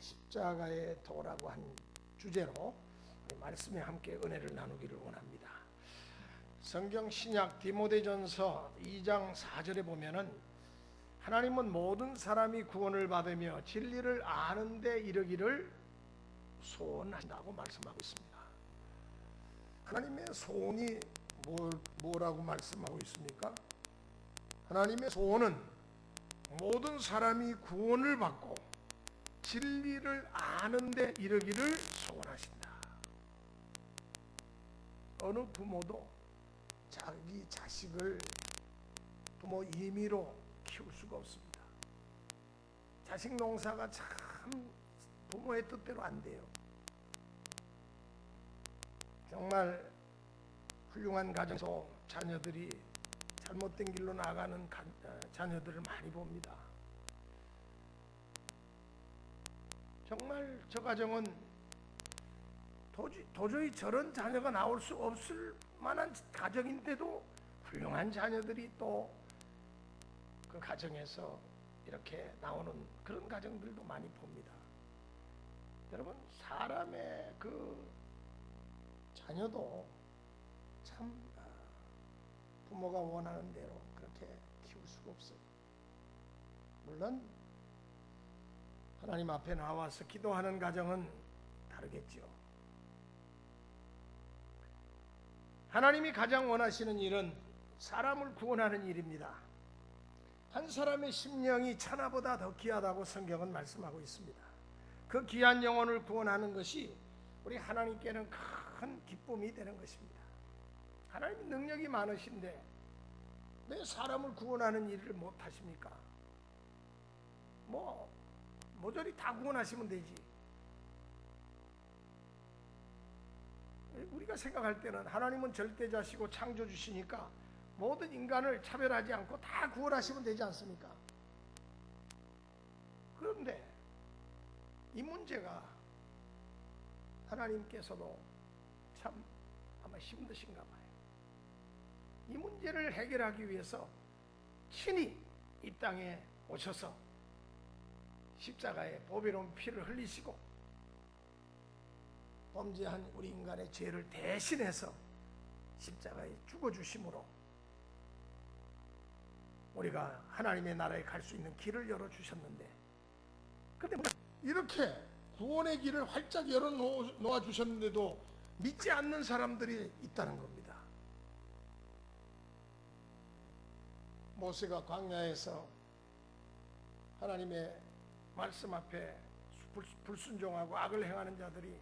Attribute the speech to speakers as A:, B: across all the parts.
A: 십자가의 도라고 한 주제로 말씀에 함께 은혜를 나누기를 원합니다. 성경 신약 디모데전서 2장 4절에 보면은 하나님은 모든 사람이 구원을 받으며 진리를 아는 데 이르기를 소원한다고 말씀하고 있습니다. 하나님의 소원이 뭐라고 말씀하고 있습니까? 하나님의 소원은 모든 사람이 구원을 받고 진리를 아는 데 이르기를 소원하신다. 어느 부모도 자기 자식을 부모 임의로 키울 수가 없습니다. 자식 농사가 참 부모의 뜻대로 안 돼요. 정말 훌륭한 가정에서 자녀들이 잘못된 길로 나가는 자녀들을 많이 봅니다. 정말 저 가정은 도저히 저런 자녀가 나올 수 없을 만한 가정인데도 훌륭한 자녀들이 또 그 가정에서 이렇게 나오는 그런 가정들도 많이 봅니다. 여러분, 사람의 그 자녀도 참 부모가 원하는 대로 그렇게 키울 수가 없어요. 물론 하나님 앞에 나와서 기도하는 가정은 다르겠죠. 하나님이 가장 원하시는 일은 사람을 구원하는 일입니다. 한 사람의 심령이 천하보다 더 귀하다고 성경은 말씀하고 있습니다. 그 귀한 영혼을 구원하는 것이 우리 하나님께는 큰 기쁨이 되는 것입니다. 하나님은 능력이 많으신데 왜 사람을 구원하는 일을 못하십니까? 모조리 다 구원하시면 되지. 우리가 생각할 때는 하나님은 절대자시고 창조주시니까 모든 인간을 차별하지 않고 다 구원하시면 되지 않습니까? 그런데 이 문제가 하나님께서도 참 아마 힘드신가 봐요. 이 문제를 해결하기 위해서 친히 이 땅에 오셔서 십자가에 보배로운 피를 흘리시고 범죄한 우리 인간의 죄를 대신해서 십자가에 죽어주심으로 우리가 하나님의 나라에 갈 수 있는 길을 열어주셨는데, 그런데 이렇게 구원의 길을 활짝 열어놓아 주셨는데도 믿지 않는 사람들이 있다는 겁니다. 모세가 광야에서 하나님의 말씀 앞에 불순종하고 악을 행하는 자들이,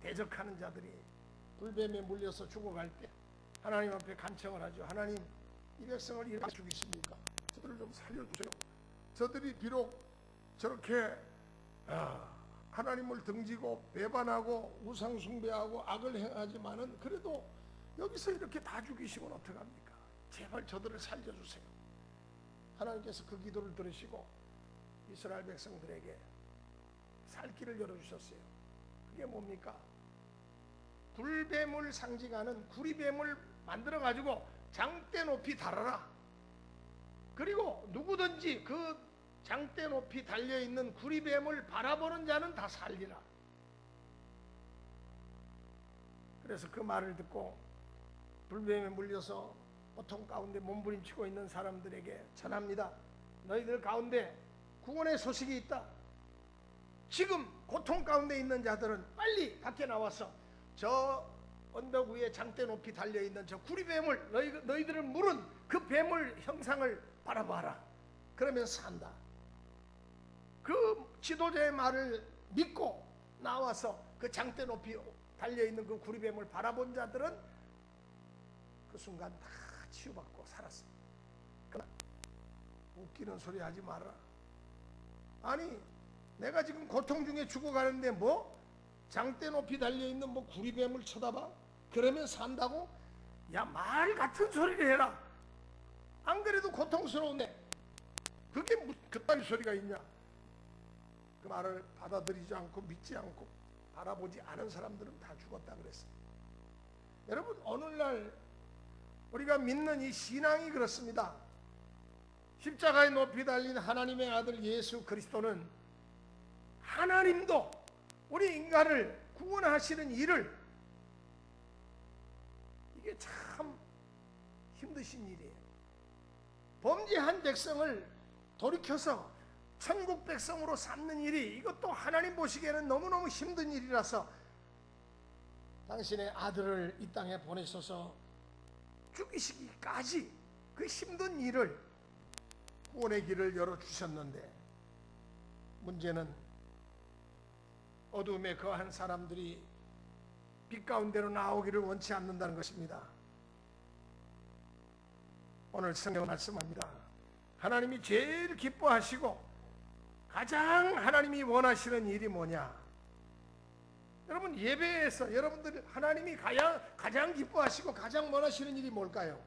A: 대적하는 자들이 불뱀에 물려서 죽어갈 때 하나님 앞에 간청을 하죠. 하나님, 이 백성을 이렇게 죽이십니까? 저들을 좀 살려주세요. 저들이 비록 저렇게 하나님을 등지고 배반하고 우상 숭배하고 악을 행하지만은 그래도 여기서 이렇게 다 죽이시면 어떡합니까? 제발 저들을 살려주세요. 하나님께서 그 기도를 들으시고 이스라엘 백성들에게 살 길을 열어주셨어요. 그게 뭡니까? 불뱀을 상징하는 구리뱀을 만들어가지고 장대 높이 달아라. 그리고 누구든지 그 장대 높이 달려있는 구리뱀을 바라보는 자는 다 살리라. 그래서 그 말을 듣고 불뱀에 물려서 고통 가운데 몸부림치고 있는 사람들에게 전합니다. 너희들 가운데 구원의 소식이 있다. 지금 고통 가운데 있는 자들은 빨리 밖에 나와서 저 언덕 위에 장대 높이 달려있는 저 구리뱀을 너희들을 물은 그 뱀을 형상을 바라봐라. 그러면 산다. 그 지도자의 말을 믿고 나와서 그 장대 높이 달려있는 그 구리뱀을 바라본 자들은 그 순간 다 치유받고 살았습니다. 그러나 웃기는 소리 하지 마라. 아니, 내가 지금 고통 중에 죽어가는데 장대 높이 달려있는 구리뱀을 쳐다봐? 그러면 산다고? 야, 말 같은 소리를 해라. 안 그래도 고통스러운데 그게 그딴 소리가 있냐? 그 말을 받아들이지 않고 믿지 않고 바라보지 않은 사람들은 다 죽었다 그랬어요. 여러분, 오늘날 우리가 믿는 이 신앙이 그렇습니다. 십자가에 높이 달린 하나님의 아들 예수 그리스도는 하나님도 우리 인간을 구원하시는 일을, 이게 참 힘드신 일이에요. 범죄한 백성을 돌이켜서 천국 백성으로 삼는 일이, 이것도 하나님 보시기에는 너무너무 힘든 일이라서 당신의 아들을 이 땅에 보내셔서 죽이시기까지 그 힘든 일을, 구원의 길을 열어주셨는데, 문제는 어둠에 거한 사람들이 빛 가운데로 나오기를 원치 않는다는 것입니다. 오늘 성경 말씀합니다. 하나님이 제일 기뻐하시고 가장 하나님이 원하시는 일이 뭐냐? 여러분, 예배에서 여러분들 하나님이 가장 기뻐하시고 가장 원하시는 일이 뭘까요?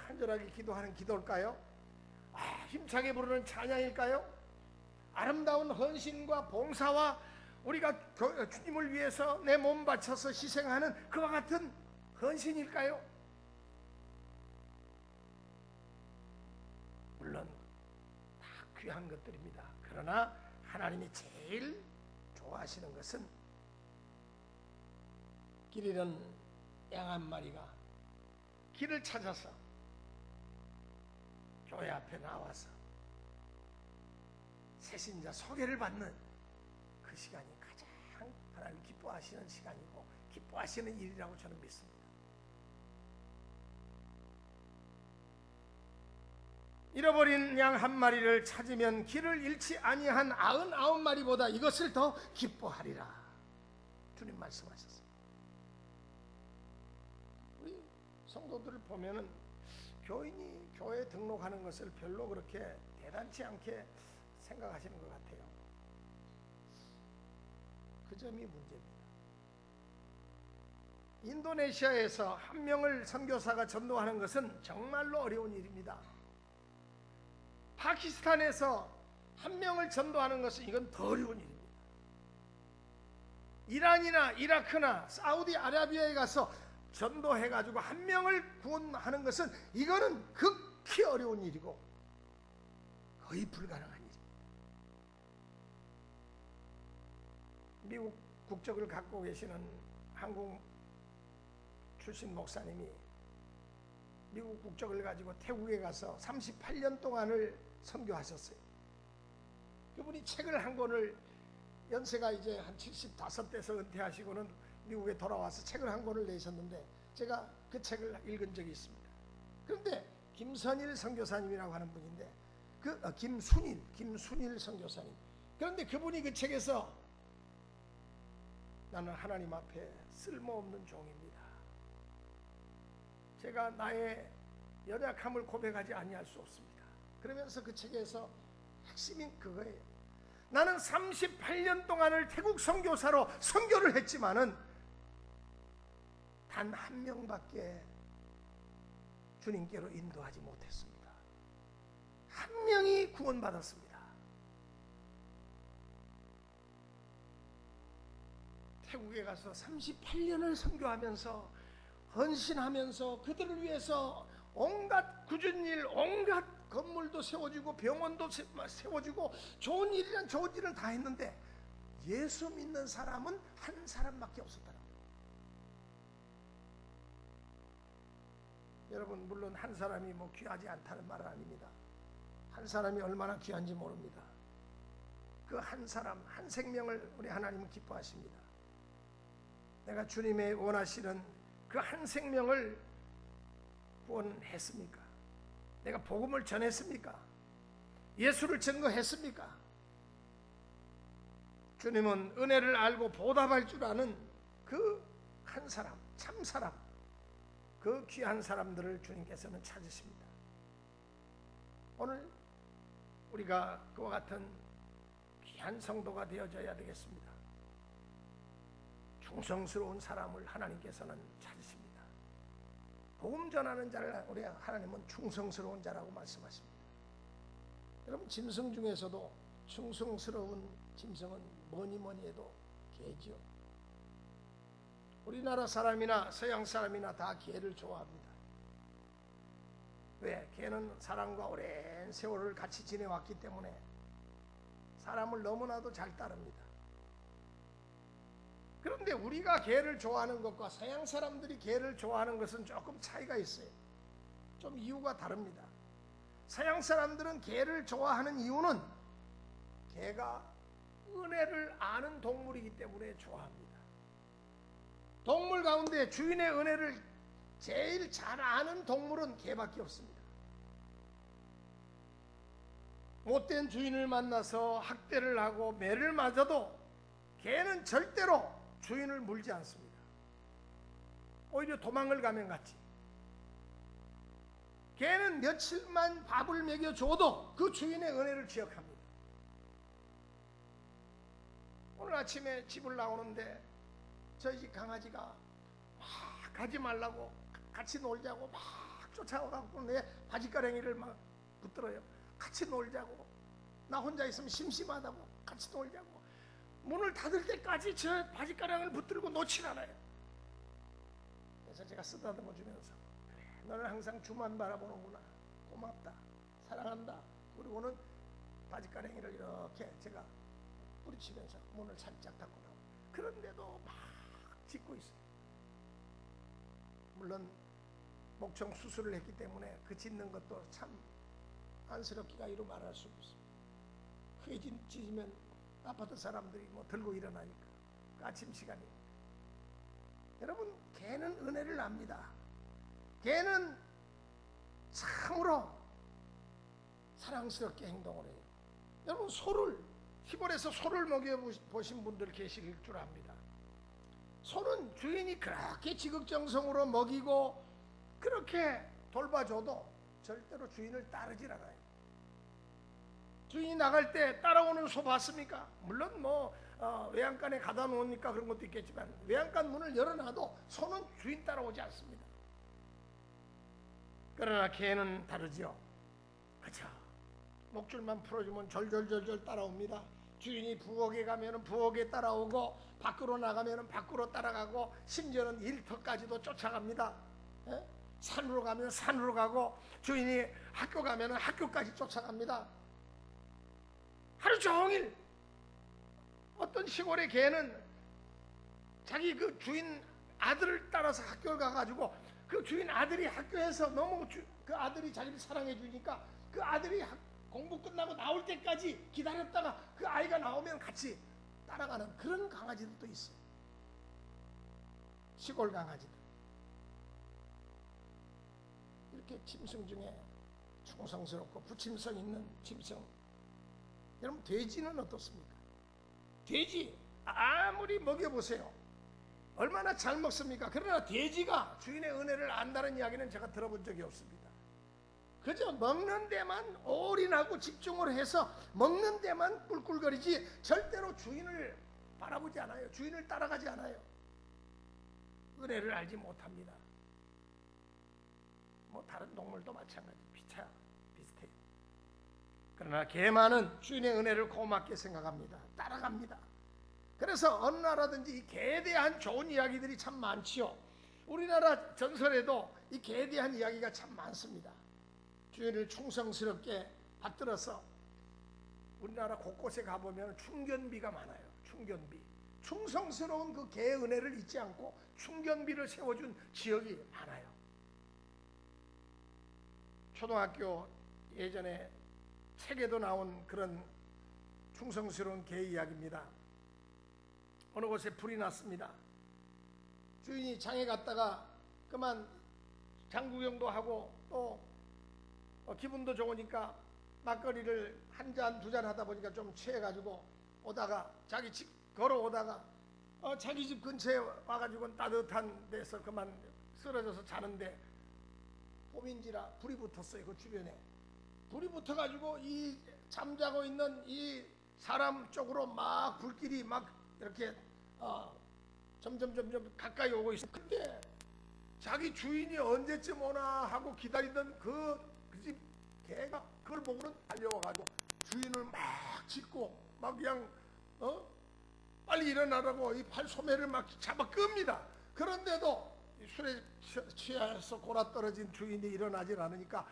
A: 간절하게 기도하는 기도일까요? 힘차게 부르는 찬양일까요? 아름다운 헌신과 봉사와 우리가 주님을 위해서 내 몸 바쳐서 희생하는 그와 같은 헌신일까요? 물론 다 귀한 것들입니다. 그러나 하나님이 제일 좋아하시는 것은 길 잃은 양 한 마리가 길을 찾아서 교회 앞에 나와서 새신자 소개를 받는 그 시간이 가장 하나님 기뻐하시는 시간이고 기뻐하시는 일이라고 저는 믿습니다. 잃어버린 양 한 마리를 찾으면 길을 잃지 아니한 99마리보다 이것을 더 기뻐하리라. 주님 말씀하셨어요. 우리 성도들을 보면은 교인이 교회에 등록하는 것을 별로 그렇게 대단치 않게 생각하시는 것 같아요. 그 점이 문제입니다. 인도네시아에서 한 명을 선교사가 전도하는 것은 정말로 어려운 일입니다. 파키스탄에서 한 명을 전도하는 것은 이건 더 어려운 일입니다. 이란이나 이라크나 사우디아라비아에 가서 전도해가지고 한 명을 구원하는 것은 이거는 극히 어려운 일이고 거의 불가능한 일입니다. 미국 국적을 갖고 계시는 한국 출신 목사님이 미국 국적을 가지고 태국에 가서 38년 동안을 선교하셨어요. 그분이 책을 한 권을, 연세가 이제 한 75돼서 은퇴하시고는 미국에 돌아와서 책을 한 권을 내셨는데 제가 그 책을 읽은 적이 있습니다. 그런데 김선일 선교사님이라고 하는 분인데 김순일 선교사님. 그런데 그분이 그 책에서 나는 하나님 앞에 쓸모없는 종입니다. 제가 나의 연약함을 고백하지 아니할 수 없습니다. 그러면서 그 책에서 핵심이 그거예요. 나는 38년 동안을 태국 선교사로 선교를 했지만은 단 한 명밖에 주님께로 인도하지 못했습니다. 한 명이 구원받았습니다. 태국에 가서 38년을 선교하면서 헌신하면서 그들을 위해서 온갖 굳은 일, 온갖 건물도 세워지고 병원도 세워지고 좋은 일이란 좋은 일을 다 했는데 예수 믿는 사람은 한 사람밖에 없었다는 거예요. 여러분, 물론 한 사람이 뭐 귀하지 않다는 말은 아닙니다. 한 사람이 얼마나 귀한지 모릅니다. 그 한 사람, 한 생명을 우리 하나님은 기뻐하십니다. 내가 주님의 원하시는 그 한 생명을 구원했습니까? 내가 복음을 전했습니까? 예수를 증거했습니까? 주님은 은혜를 알고 보답할 줄 아는 그 한 사람, 참 사람, 그 귀한 사람들을 주님께서는 찾으십니다. 오늘 우리가 그와 같은 귀한 성도가 되어져야 되겠습니다. 충성스러운 사람을 하나님께서는 찾으십니다. 복음 전하는 자를 우리 하나님은 충성스러운 자라고 말씀하십니다. 여러분, 짐승 중에서도 충성스러운 짐승은 뭐니 해도 개지요. 우리나라 사람이나 서양 사람이나 다 개를 좋아합니다. 왜? 개는 사람과 오랜 세월을 같이 지내왔기 때문에 사람을 너무나도 잘 따릅니다. 그런데 우리가 개를 좋아하는 것과 서양 사람들이 개를 좋아하는 것은 조금 차이가 있어요. 좀 이유가 다릅니다. 서양 사람들은 개를 좋아하는 이유는 개가 은혜를 아는 동물이기 때문에 좋아합니다. 동물 가운데 주인의 은혜를 제일 잘 아는 동물은 개밖에 없습니다. 못된 주인을 만나서 학대를 하고 매를 맞아도 개는 절대로 주인을 물지 않습니다. 오히려 도망을 가면 같이. 개는 며칠만 밥을 먹여줘도 그 주인의 은혜를 기억합니다. 오늘 아침에 집을 나오는데 저희 집 강아지가 막 가지 말라고 같이 놀자고 막 쫓아와갖고 내 바지가랑이를 막 붙들어요. 같이 놀자고. 나 혼자 있으면 심심하다고 같이 놀자고. 문을 닫을 때까지 저 바지가랑이를 붙들고 놓질 않아요. 그래서 제가 쓰다듬어 주면서 그래, 너는 항상 주만 바라보는구나. 고맙다. 사랑한다. 그리고는 바지가랑이를 이렇게 제가 뿌리치면서 문을 살짝 닫고 나와요. 그런데도 막 짖고 있어요. 물론 목청 수술을 했기 때문에 그 짖는 것도 참 안쓰럽기가 이루 말할 수 없습니다. 크게 짖으면 아파트 사람들이 뭐 들고 일어나니까 그 아침 시간이니까. 여러분, 개는 은혜를 압니다. 개는 참으로 사랑스럽게 행동을 해요. 여러분, 소를 시골에서 소를 먹여보신 분들 계실 줄 압니다. 소는 주인이 그렇게 지극정성으로 먹이고 그렇게 돌봐줘도 절대로 주인을 따르질 않아요. 주인이 나갈 때 따라오는 소 봤습니까? 물론 뭐 외양간에 가다 놓으니까 그런 것도 있겠지만 외양간 문을 열어놔도 소는 주인 따라오지 않습니다. 그러나 개는 다르죠. 그렇죠. 목줄만 풀어주면 절절절절 따라옵니다. 주인이 부엌에 가면은 부엌에 따라오고 밖으로 나가면은 밖으로 따라가고 심지어는 일터까지도 쫓아갑니다. 예? 산으로 가면 산으로 가고 주인이 학교 가면은 학교까지 쫓아갑니다. 하루 종일. 어떤 시골의 개는 자기 그 주인 아들을 따라서 학교를 가가지고 그 주인 아들이 학교에서 너무 그 아들이 자기를 사랑해 주니까 그 아들이 공부 끝나고 나올 때까지 기다렸다가 그 아이가 나오면 같이 따라가는 그런 강아지들도 있어요. 시골 강아지들. 이렇게 짐승 중에 충성스럽고 부침성 있는 짐승. 여러분, 돼지는 어떻습니까? 돼지 아무리 먹여보세요. 얼마나 잘 먹습니까? 그러나 돼지가 주인의 은혜를 안다는 이야기는 제가 들어본 적이 없습니다. 그저 먹는 데만 올인하고 집중을 해서 먹는 데만 꿀꿀거리지 절대로 주인을 바라보지 않아요. 주인을 따라가지 않아요. 은혜를 알지 못합니다. 뭐 다른 동물도 마찬가지. 비슷해요. 그러나 개만은 주인의 은혜를 고맙게 생각합니다. 따라갑니다. 그래서 어느 나라든지 이 개에 대한 좋은 이야기들이 참 많지요. 우리나라 전설에도 이 개에 대한 이야기가 참 많습니다. 주인을 충성스럽게 받들어서 우리나라 곳곳에 가보면 충견비가 많아요. 충견비. 충성스러운 그 개의 은혜를 잊지 않고 충견비를 세워준 지역이 많아요. 초등학교 예전에 책에도 나온 그런 충성스러운 개 이야기입니다. 어느 곳에 불이 났습니다. 주인이 장에 갔다가 그만 장 구경도 하고 또 기분도 좋으니까 막걸리를 한 잔, 두 잔 하다 보니까 좀 취해가지고 오다가 자기 집 걸어오다가 자기 집 근처에 와가지고 따뜻한 데서 그만 쓰러져서 자는데 봄인지라 불이 붙었어요. 그 주변에. 불이 붙어가지고 이 잠자고 있는 이 사람 쪽으로 막 불길이 막 이렇게 점점 가까이 오고 있어요. 근데 자기 주인이 언제쯤 오나 하고 기다리던 그 집 개가 그걸 보고는 달려와가지고 주인을 막 짖고 막 그냥 빨리 일어나라고 이 팔소매를 막 잡아 끕니다. 그런데도 술에 취해서 골아떨어진 주인이 일어나질 않으니까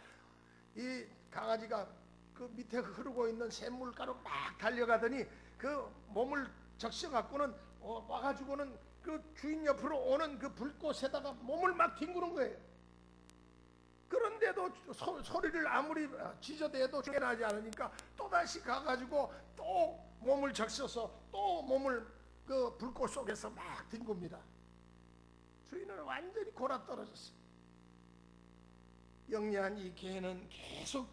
A: 이 강아지가 그 밑에 흐르고 있는 샘물가로 막 달려가더니 그 몸을 적셔갖고는 와가지고는 그 주인 옆으로 오는 그 불꽃에다가 몸을 막 뒹구는 거예요. 그런데도 소리를 아무리 지저대도 깨나지 않으니까 또다시 가가지고 또 몸을 적셔서 또 몸을 그 불꽃 속에서 막 뒹굽니다. 주인은 완전히 골아떨어졌어요. 영리한 이 개는 계속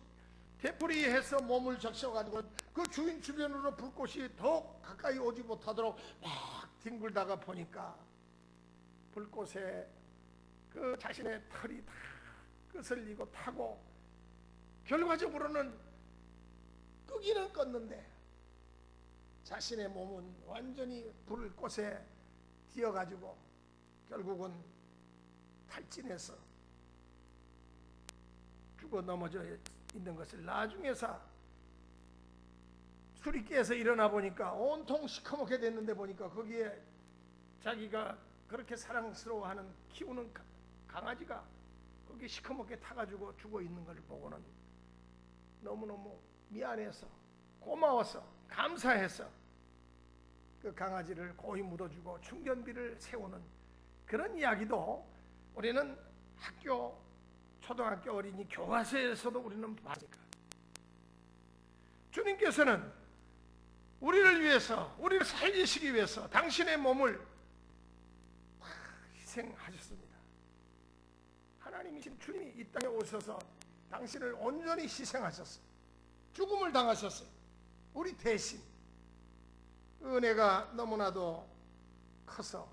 A: 되풀이해서 몸을 적셔가지고 그 주인 주변으로 불꽃이 더 가까이 오지 못하도록 막 뒹굴다가 보니까 불꽃에 그 자신의 털이 다 끄슬리고 타고 결과적으로는 끄기는 껐는데 자신의 몸은 완전히 불꽃에 튀어가지고 결국은 탈진해서 죽어 넘어져 있는 것을 나중에서 술이 깨서 일어나 보니까 온통 시커멓게 됐는데 보니까 거기에 자기가 그렇게 사랑스러워하는 키우는 강아지가 거기 시커멓게 타가지고 죽어 있는 것을 보고는 너무너무 미안해서 고마워서 감사해서 그 강아지를 고이 묻어주고 충전비를 세우는 그런 이야기도 우리는 학교 초등학교 어린이 교과서에서도 우리는 봤으니까 주님께서는 우리를 위해서 우리를 살리시기 위해서 당신의 몸을 희생하셨습니다. 하나님이신 주님이 이 땅에 오셔서 당신을 온전히 희생하셨어요. 죽음을 당하셨어요. 우리 대신. 은혜가 너무나도 커서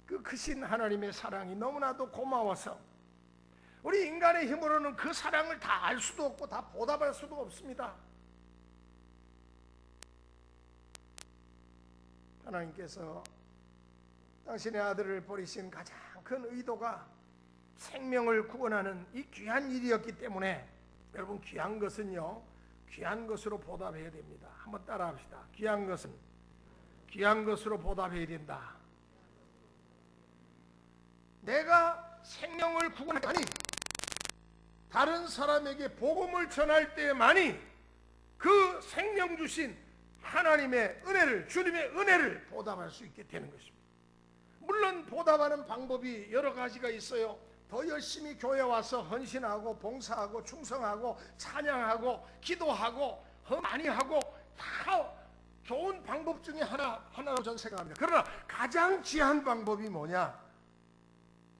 A: 그 크신 하나님의 사랑이 너무나도 고마워서 우리 인간의 힘으로는 그 사랑을 다 알 수도 없고 다 보답할 수도 없습니다. 하나님께서 당신의 아들을 버리신 가장 큰 의도가 생명을 구원하는 이 귀한 일이었기 때문에 여러분 귀한 것은요 귀한 것으로 보답해야 됩니다. 한번 따라 합시다. 귀한 것은 귀한 것으로 보답해야 된다. 내가 생명을 구원하니 다른 사람에게 복음을 전할 때만이 그 생명 주신 하나님의 은혜를 주님의 은혜를 보답할 수 있게 되는 것입니다. 물론 보답하는 방법이 여러 가지가 있어요. 더 열심히 교회 와서 헌신하고 봉사하고 충성하고 찬양하고 기도하고 더 많이 하고 다 좋은 방법 중에 하나로 저는 생각합니다. 그러나 가장 귀한 방법이 뭐냐?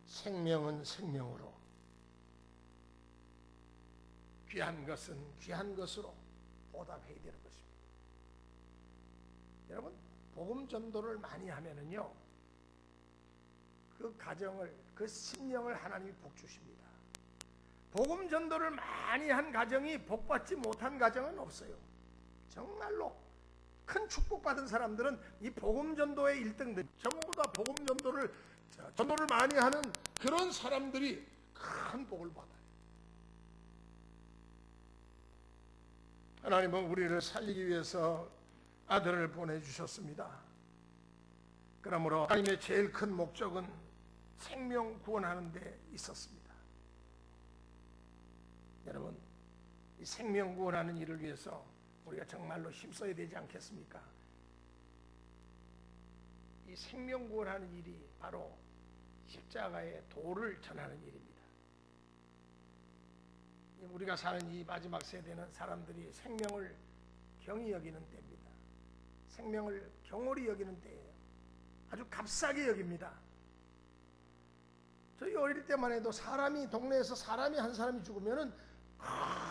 A: 생명은 생명으로 귀한 것은 귀한 것으로 보답해야 되는 것입니다. 여러분 복음 전도를 많이 하면은요 그 가정을 그 심령을 하나님이 복 주십니다. 복음 전도를 많이 한 가정이 복받지 못한 가정은 없어요. 정말로 큰 축복받은 사람들은 이 복음 전도의 1등들 전부 다 복음 전도를 많이 하는 그런 사람들이 큰 복을 받아요. 하나님은 우리를 살리기 위해서 아들을 보내주셨습니다. 그러므로 하나님의 제일 큰 목적은 생명 구원하는 데 있었습니다. 여러분 이 생명 구원하는 일을 위해서 우리가 정말로 힘써야 되지 않겠습니까? 이 생명 구원하는 일이 바로 십자가의 도를 전하는 일입니다. 우리가 사는 이 마지막 세대는 사람들이 생명을 경히 여기는 때입니다. 생명을 경홀히 여기는 때예요. 아주 값싸게 여깁니다. 저희 어릴 때만 해도 사람이 동네에서 사람이 한 사람이 죽으면은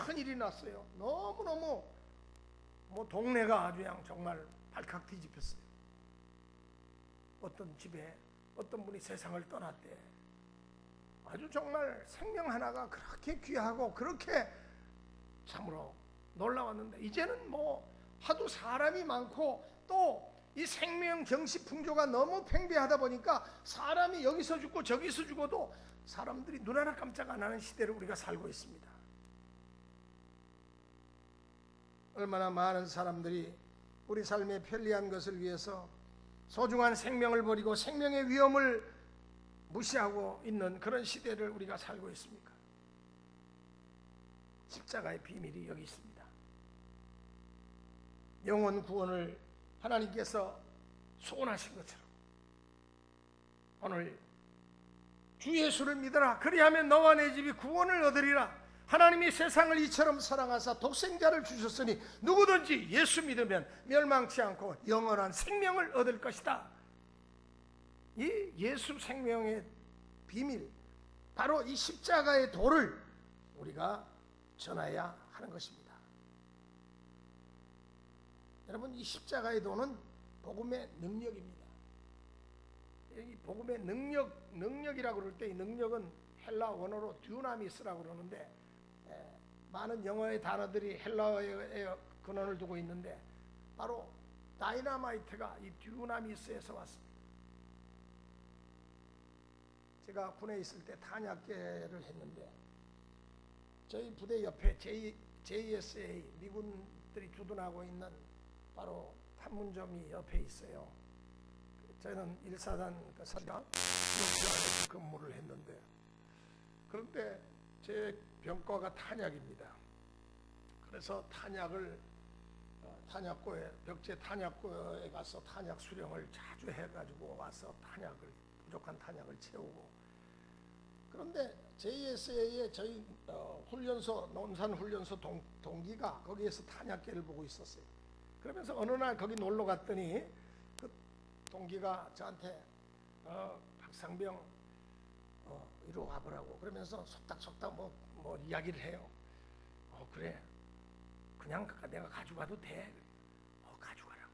A: 큰 일이 났어요. 너무너무 동네가 아주 그냥 정말 발칵 뒤집혔어요. 어떤 집에 어떤 분이 세상을 떠났대. 아주 정말 생명 하나가 그렇게 귀하고 그렇게 참으로 놀라웠는데 이제는 하도 사람이 많고 또 이 생명 경시 풍조가 너무 팽배하다 보니까 사람이 여기서 죽고 저기서 죽어도 사람들이 눈 하나 깜짝 안 하는 시대를 우리가 살고 있습니다. 얼마나 많은 사람들이 우리 삶의 편리한 것을 위해서 소중한 생명을 버리고 생명의 위험을 무시하고 있는 그런 시대를 우리가 살고 있습니까? 십자가의 비밀이 여기 있습니다. 영혼 구원을 하나님께서 소원하신 것처럼 오늘 주 예수를 믿어라. 그리하면 너와 내 집이 구원을 얻으리라. 하나님이 세상을 이처럼 사랑하사 독생자를 주셨으니 누구든지 예수 믿으면 멸망치 않고 영원한 생명을 얻을 것이다. 이 예수 생명의 비밀, 바로 이 십자가의 도를 우리가 전해야 하는 것입니다. 여러분, 이 십자가의 도는 복음의 능력입니다. 이 복음의 능력이라고 그럴 때 이 능력은 헬라 원어로 듀나미스라고 그러는데, 많은 영어의 단어들이 헬라어의 근원을 두고 있는데 바로 다이나마이트가 이 듀나미스에서 왔습니다. 제가 군에 있을 때 탄약계를 했는데 저희 부대 옆에 JSA 미군들이 주둔하고 있는 바로 탐문점이 옆에 있어요. 저는 1사단 선장 기록부에서 근무를 했는데, 그런데 제 병과가 탄약입니다. 그래서 탄약고에 벽제 탄약고에 가서 탄약 수령을 자주 해가지고 와서 부족한 탄약을 채우고, 그런데 JSA에 저희 훈련소 논산 훈련소 동기가 거기에서 탄약계를 보고 있었어요. 그러면서 어느 날 거기 놀러 갔더니 그 동기가 저한테 박상병 이리 와보라고 그러면서 속닥속닥 뭐 이야기를 해요. 그래, 그냥 내가 가져가도 돼. 가져가라고.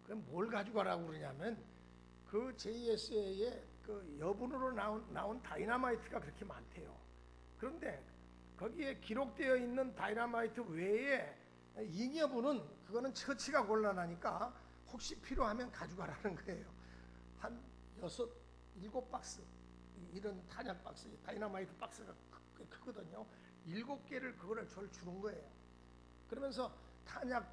A: 그럼 뭘 가져가라고 그러냐면 그 JSA에 그 여분으로 나온 다이나마이트가 그렇게 많대요. 그런데 거기에 기록되어 있는 다이나마이트 외에 잉여분은 그거는 처치가 곤란하니까 혹시 필요하면 가져가라는 거예요. 한 7박스 이런 탄약 박스, 다이나마이트 박스가 크거든요. 7개를 그거를 주는 거예요. 그러면서 탄약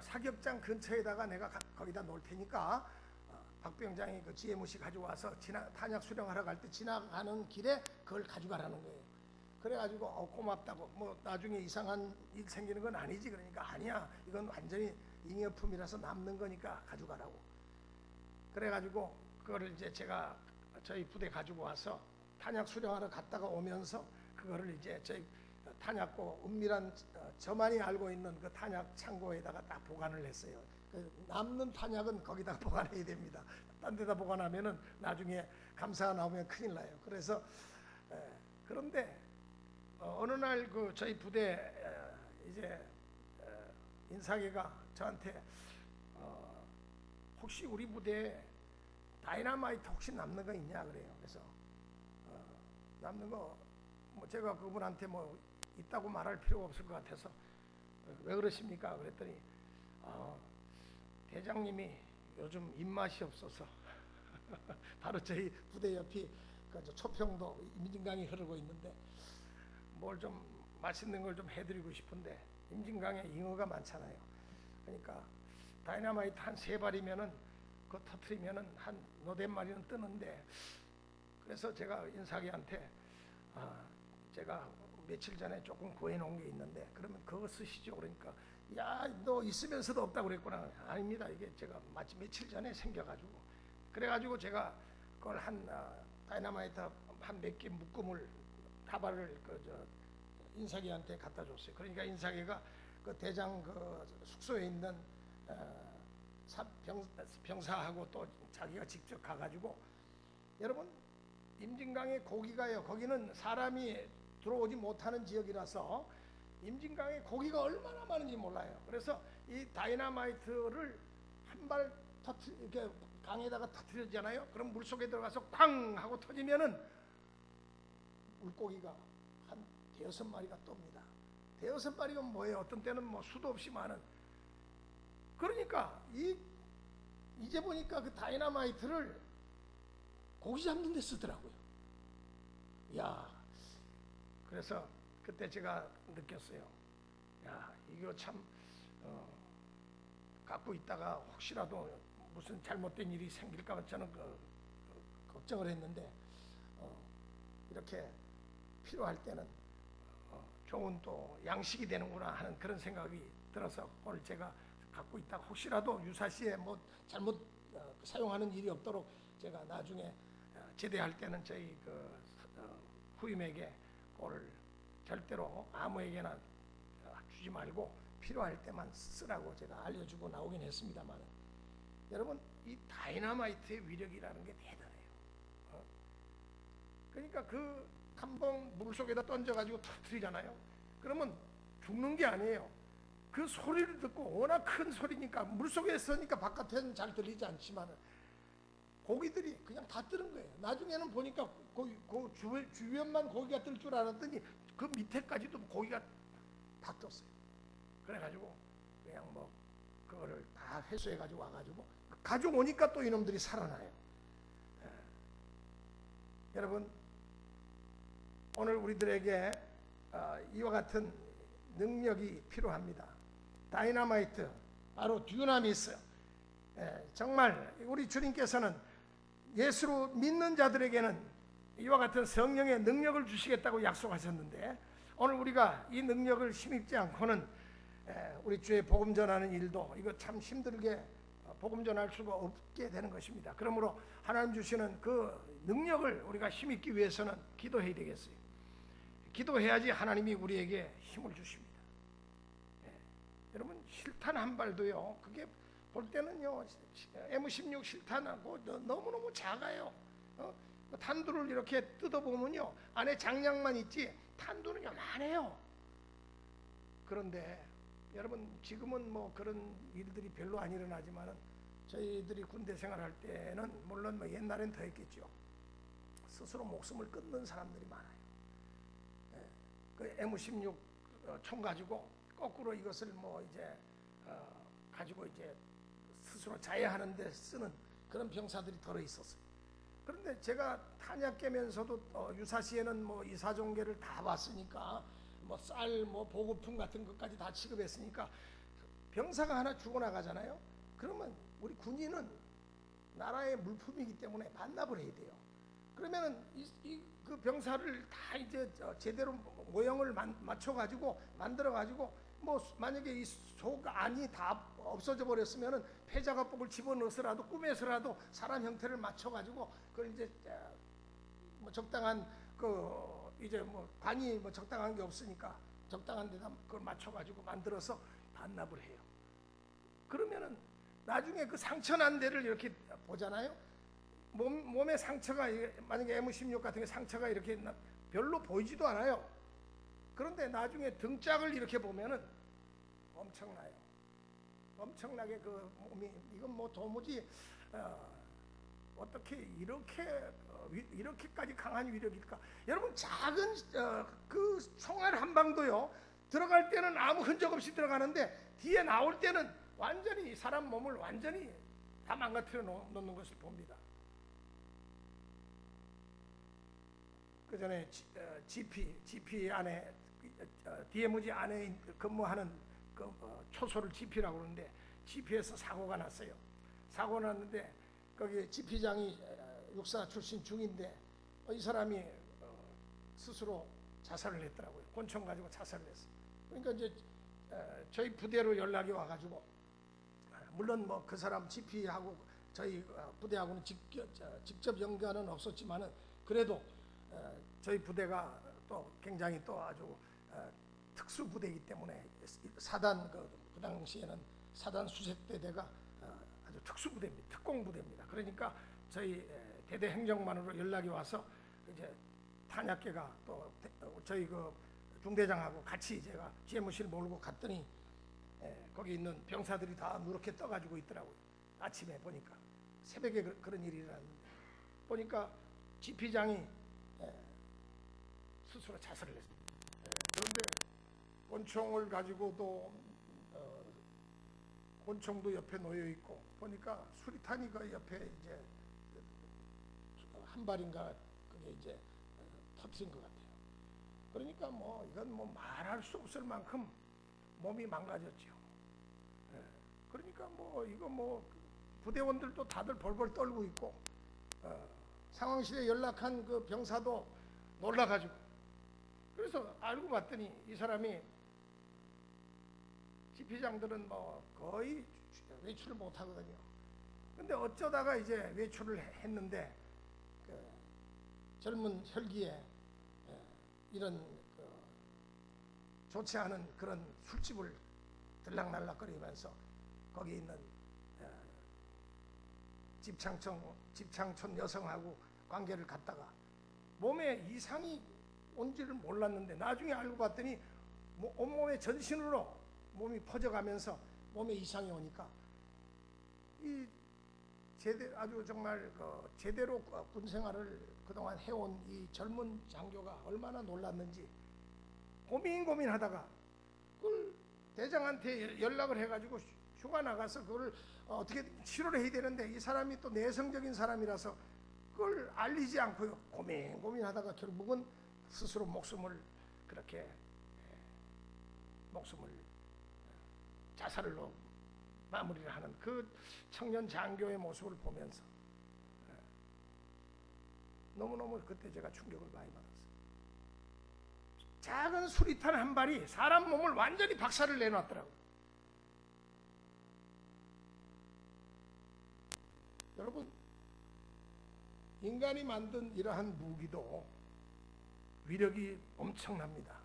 A: 사격장 근처에다가 내가 거기다 놓을 테니까 박 병장이 그 GMC 가져와서 탄약 수령하러 갈 때 지나가는 길에 그걸 가져가라는 거예요. 그래가지고 고맙다고, 뭐 나중에 이상한 일 생기는 건 아니지. 그러니까 아니야, 이건 완전히 잉여품이라서 남는 거니까 가져가라고. 그래가지고 그거를 이제 제가 저희 부대 가지고 와서 탄약 수령하러 갔다가 오면서 그거를 이제 저희 탄약고 은밀한 저만이 알고 있는 그 탄약 창고에다가 딱 보관을 했어요. 그 남는 탄약은 거기다가 보관해야 됩니다. 딴 데다 보관하면은 나중에 감사가 나오면 큰일 나요. 그래서 그런데 어느 날 그 저희 부대 이제 인사계가 저한테 혹시 우리 부대에 다이나마이트 혹시 남는 거 있냐 그래요. 그래서 남는 거 뭐 제가 그분한테 뭐 있다고 말할 필요가 없을 것 같아서 왜 그러십니까? 그랬더니 대장님이 요즘 입맛이 없어서 바로 저희 부대 옆이 그 초평도 임진강이 흐르고 있는데 뭘 좀 맛있는 걸 좀 해드리고 싶은데 임진강에 잉어가 많잖아요. 그러니까 다이나마이트 한 3발이면은 그거 터트리면은 한 너댓 마리는 뜨는데, 그래서 제가 인사기한테 제가 며칠 전에 조금 구해놓은 게 있는데 그러면 그거 쓰시죠. 그러니까 야, 너 있으면서도 없다고 그랬구나. 아닙니다. 이게 제가 마치 며칠 전에 생겨가지고, 그래가지고 제가 그걸 다이나마이트 한 몇 개 묶음을 다발을 인사기한테 갖다 줬어요. 그러니까 인사기가 그 대장 그 숙소에 있는 병사하고 또 자기가 직접 가가지고, 여러분 임진강의 고기가요, 거기는 사람이 들어오지 못하는 지역이라서 임진강에 고기가 얼마나 많은지 몰라요. 그래서 이 다이나마이트를 한 발 이렇게 강에다가 터뜨리잖아요. 그럼 물속에 들어가서 쾅 하고 터지면은 물고기가 한 5마리가 뜹니다. 5마리가 뭐예요? 어떤 때는 뭐 수도 없이 많은. 그러니까 이제 보니까 그 다이나마이트를 고기 잡는 데 쓰더라고요. 야, 그래서 그때 제가 느꼈어요. 야, 이거 참 갖고 있다가 혹시라도 무슨 잘못된 일이 생길까 봐 저는 걱정을 했는데 이렇게 필요할 때는 좋은 또 양식이 되는구나 하는 그런 생각이 들어서 오늘 제가 갖고 있다. 혹시라도 유사시에 뭐 잘못 사용하는 일이 없도록 제가 나중에 제대할 때는 저희 후임에게 그걸 절대로 아무에게나 주지 말고 필요할 때만 쓰라고 제가 알려주고 나오긴 했습니다만, 여러분 이 다이너마이트의 위력이라는 게 대단해요. 그러니까 그 한 번 물속에다 던져가지고 터뜨리잖아요. 그러면 죽는 게 아니에요. 그 소리를 듣고, 워낙 큰 소리니까 물속에 있으니까 바깥에는 잘 들리지 않지만 고기들이 그냥 다 뜨는 거예요. 나중에는 보니까 그 주변만 고기가 뜰 줄 알았더니 그 밑에까지도 고기가 다 떴어요. 그래가지고 그냥 뭐 그거를 다 회수해가지고 와가지고 가져오니까 또 이놈들이 살아나요. 여러분, 오늘 우리들에게 이와 같은 능력이 필요합니다. 다이너마이트, 바로 듀나미스. 정말 우리 주님께서는 예수로 믿는 자들에게는 이와 같은 성령의 능력을 주시겠다고 약속하셨는데, 오늘 우리가 이 능력을 힘입지 않고는 우리 주의 복음 전하는 일도 이거 참 힘들게 복음 전할 수가 없게 되는 것입니다. 그러므로 하나님 주시는 그 능력을 우리가 힘입기 위해서는 기도해야 되겠어요. 기도해야지 하나님이 우리에게 힘을 주십니다. 여러분, 실탄 한 발도요, 그게 볼 때는요 M16 실탄하고 너무너무 작아요. 탄두를 이렇게 뜯어보면요 안에 장량만 있지 탄두는 요만해요. 그런데 여러분, 지금은 뭐 그런 일들이 별로 안 일어나지만은 저희들이 군대 생활할 때는 물론 뭐 옛날엔 더 했겠죠. 스스로 목숨을 끊는 사람들이 많아요. 그 M16 총 가지고 거꾸로 이것을 뭐 이제 가지고 이제 스스로 자해하는데 쓰는 그런 병사들이 덜어 있었어요. 그런데 제가 탄약 깨면서도 유사시에는 뭐 이사종계를 다 봤으니까 뭐 쌀, 뭐 보급품 같은 것까지 다 취급했으니까 병사가 하나 죽어나가잖아요. 그러면 우리 군인은 나라의 물품이기 때문에 반납을 해야 돼요. 그러면은 그 병사를 다 이제 제대로 모형을 맞춰가지고 만들어가지고 뭐 만약에 이 속 안이 다 없어져 버렸으면은 폐자가복을 집어넣어서라도 꾸며서라도 사람 형태를 맞춰가지고 그걸 이제 뭐 적당한 그 이제 뭐 관이 뭐 적당한 게 없으니까 적당한 데다 그걸 맞춰가지고 만들어서 반납을 해요. 그러면은 나중에 그 상처 난 데를 이렇게 보잖아요. 몸에 상처가 만약에 M16 같은 게 상처가 이렇게 별로 보이지도 않아요. 그런데 나중에 등짝을 이렇게 보면은 엄청나요. 엄청나게 그 몸이, 이건 뭐 도무지 어떻게 이렇게까지 강한 위력일까? 여러분, 작은 그 총알 한 방도요 들어갈 때는 아무 흔적 없이 들어가는데 뒤에 나올 때는 완전히 사람 몸을 완전히 다 망가뜨려 놓는 것을 봅니다. 그 전에 GP 안에 DMZ 안에 근무하는 그 초소를 GP라고 그러는데 GP에서 사고가 났어요. 사고 났는데 거기 GP장이 육사 출신 중인데 이 사람이 스스로 자살을 했더라고요. 권총 가지고 자살을 했어요. 그러니까 이제 저희 부대로 연락이 와가지고, 물론 뭐 그 사람 GP하고 저희 부대하고는 직접 연관은 없었지만은 그래도 저희 부대가 또 굉장히 또 아주 특수 부대이기 때문에 사단 그 당시에는 사단 수색대대가 아주 특수 부대입니다. 특공 부대입니다. 그러니까 저희 대대 행정반으로 연락이 와서 이제 탄약계가 또 저희 그 중대장하고 같이 제가 GMC를 몰고 갔더니 거기 있는 병사들이 다 누렇게 떠가지고 있더라고요. 아침에 보니까 새벽에 그런 일이 일어났는데 보니까 GP장이 스스로 자살을 했습니다. 그런데 권총을 가지고도 권총도 옆에 놓여 있고 보니까 수리탄이 그 옆에 이제 한 발인가 그게 이제 터뜨린 것 같아요. 그러니까 뭐 이건 뭐 말할 수 없을 만큼 몸이 망가졌죠. 그러니까 뭐 이거 뭐 부대원들도 다들 벌벌 떨고 있고 상황실에 연락한 그 병사도 놀라가지고, 그래서 알고 봤더니 이 사람이 지피장들은 뭐 거의 외출을 못 하거든요. 근데 어쩌다가 이제 외출을 했는데 그 젊은 혈기에 이런 좋지 않은 그런 술집을 들락날락거리면서 거기 있는 집창촌 여성하고 관계를 갖다가 몸에 이상이 온지를 몰랐는데 나중에 알고 봤더니 온몸에 전신으로 몸이 퍼져가면서 몸에 이상이 오니까 이 아주 정말 제대로 군생활을 그동안 해온 이 젊은 장교가 얼마나 놀랐는지 고민하다가 그걸 대장한테 연락을 해가지고 휴가 나가서 그걸 어떻게 치료를 해야 되는데 이 사람이 또 내성적인 사람이라서 그걸 알리지 않고요. 고민하다가 결국은 스스로 목숨을 자살을 마무리를 하는 그 청년 장교의 모습을 보면서 너무너무 그때 제가 충격을 많이 받았어요. 작은 수리탄 한 발이 사람 몸을 완전히 박살을 내놨더라고요. 여러분, 인간이 만든 이러한 무기도 위력이 엄청납니다.